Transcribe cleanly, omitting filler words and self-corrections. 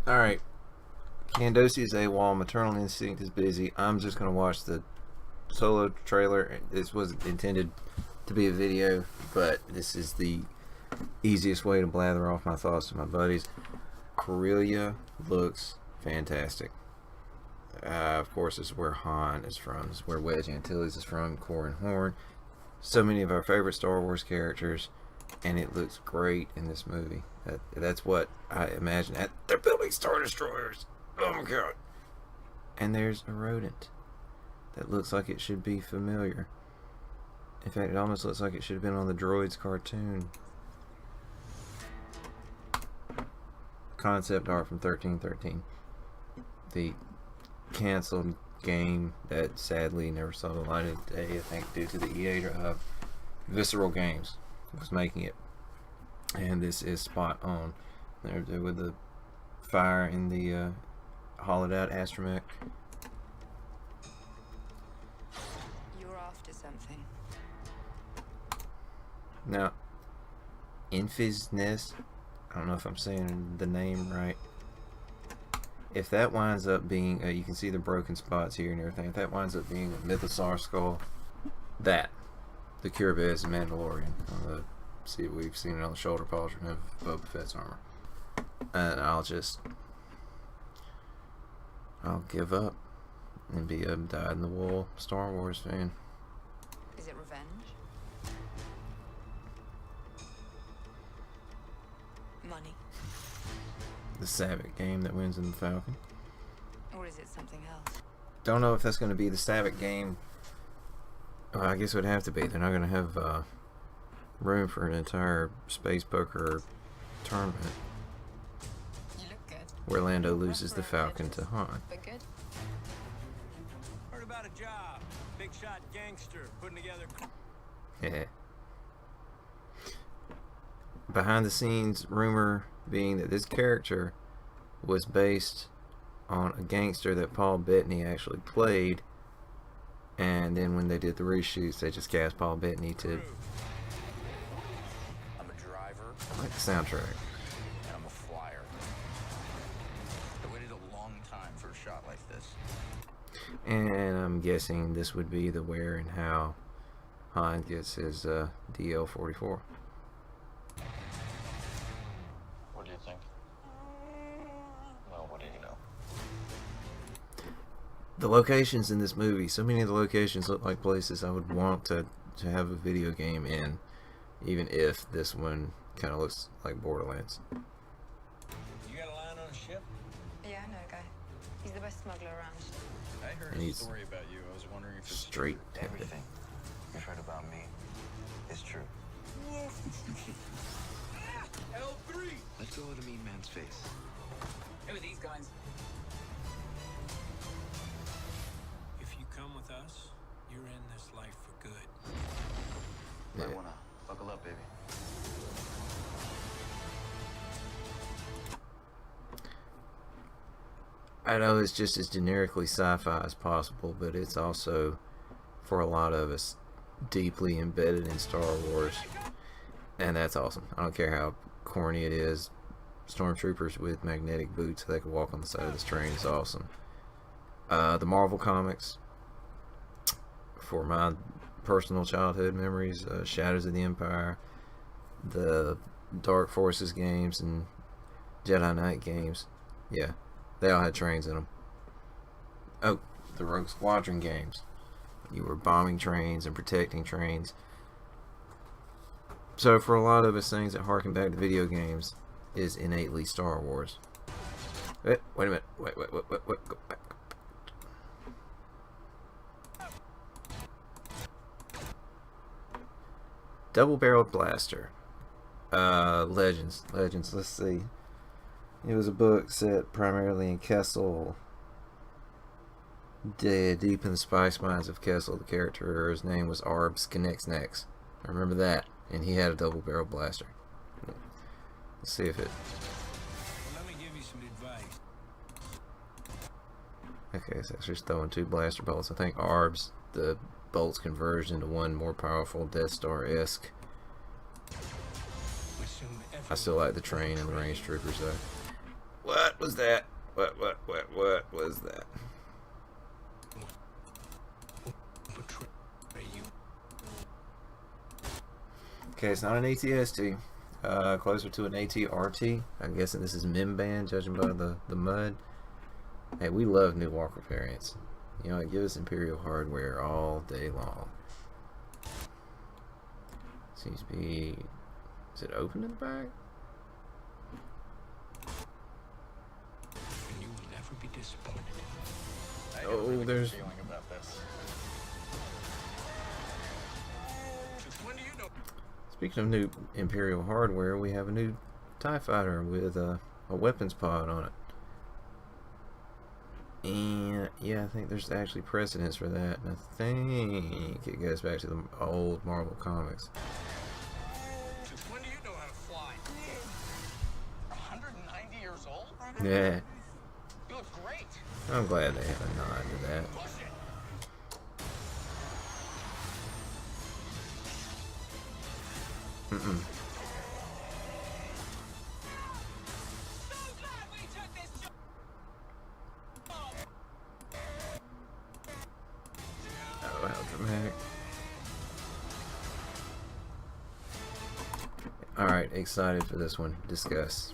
Alright, Candosi is AWOL, Maternal Instinct is busy. I'm just going to watch the solo trailer. This wasn't intended to be a video, but this is the easiest way to blather off my thoughts to my buddies. Corellia looks fantastic. Of course, this is where Han is from. This is where Wedge Antilles is from, Corran Horn. So many of our favorite Star Wars characters, and it looks great in this movie. That's what I imagine. They're building Star Destroyers. Oh my god. And there's a rodent that looks like it should be familiar. In fact, it almost looks like it should have been on the Droids cartoon. Concept art from 1313. The canceled game that sadly never saw the light of day, I think due to the EA Visceral Games was making it. And this is spot on. There with the fire in the hollowed out astromech. You're after something. Now, Infiznes, I don't know if I'm saying the name right. If that winds up being, you can see the broken spots here and everything. If that winds up being a Mythosaur skull, the Curabez Mandalorian. See, we've seen it on the shoulder pauldron of Boba Fett's armor. And I'll give up and be a dyed-in-the-wool Star Wars fan. Is it revenge? Money? The Savick game that wins in the Falcon. Or is it something else? Don't know if that's going to be the Savick game. Well, I guess it would have to be. They're not going to have room for an entire space poker tournament You look good. where Lando loses the Falcon to Han. But good. Heard about a job. Big shot gangster putting together. Yeah. Behind the scenes rumor being that this character was based on a gangster that Paul Bettany actually played, and then when they did the reshoots they just cast Paul Bettany to I'm a driver like the soundtrack. and I'm a flyer. I waited a long time for a shot like this. And I'm guessing this would be the where and how Han gets his DL-44. What do you think? Well, what do you know? The locations in this movie, so many of the locations look like places I would want to have a video game in, even if this one kind of looks like Borderlands. You got a line on a ship? Yeah, I know a guy. He's the best smuggler around. I heard And a he's story about you. I was wondering if it's Straight true. tended. Everything you've heard about me is true. L3! Let's go with a mean man's face. Who are these guys? If you come with us, you're in this life for good. Yeah. Might wanna buckle up, baby. I know it's just as generically sci-fi as possible, but it's also, for a lot of us, deeply embedded in Star Wars, and that's awesome. I don't care how corny it is. Stormtroopers with magnetic boots so they can walk on the side of this train is awesome. The Marvel comics, for my personal childhood memories, Shadows of the Empire, the Dark Forces games, and Jedi Knight games, yeah, they all had trains in them. Oh, the Rogue Squadron games. You were bombing trains and protecting trains. So for a lot of us, things that harken back to video games is innately Star Wars. Wait a minute. Wait. Go back. Double-barreled blaster. Legends. Let's see. It was a book set primarily in Kessel. Deep in the spice mines of Kessel, the character, his name was Arbs Knexnex. I remember that. And he had a double-barrel blaster. Let's see if it... Let me give you some advice. Okay, so it's just throwing two blaster bolts. I think Arbs, the bolts converged into one more powerful Death Star-esque. I still like the train and the range troopers though. What was that? What was that? Okay, it's not an ATST. Closer to an ATRT. I'm guessing this is Mimban, judging by the mud. Hey, we love new Walker variants. You know, give us Imperial hardware all day long. Seems to be... Is it open in the back? And you will never be disappointed. I got a Oh, really good there's... feeling about this. When do you know? Speaking of new Imperial hardware, we have a new TIE fighter with a weapons pod on it. And yeah, I think there's actually precedence for that. And I think it goes back to the old Marvel comics. When do you know how to fly? 190 years old? Yeah, You look great. I'm glad they have a nod to that. Push it. Mm-mm. Oh, how dramatic. Alright, excited for this one. Discuss.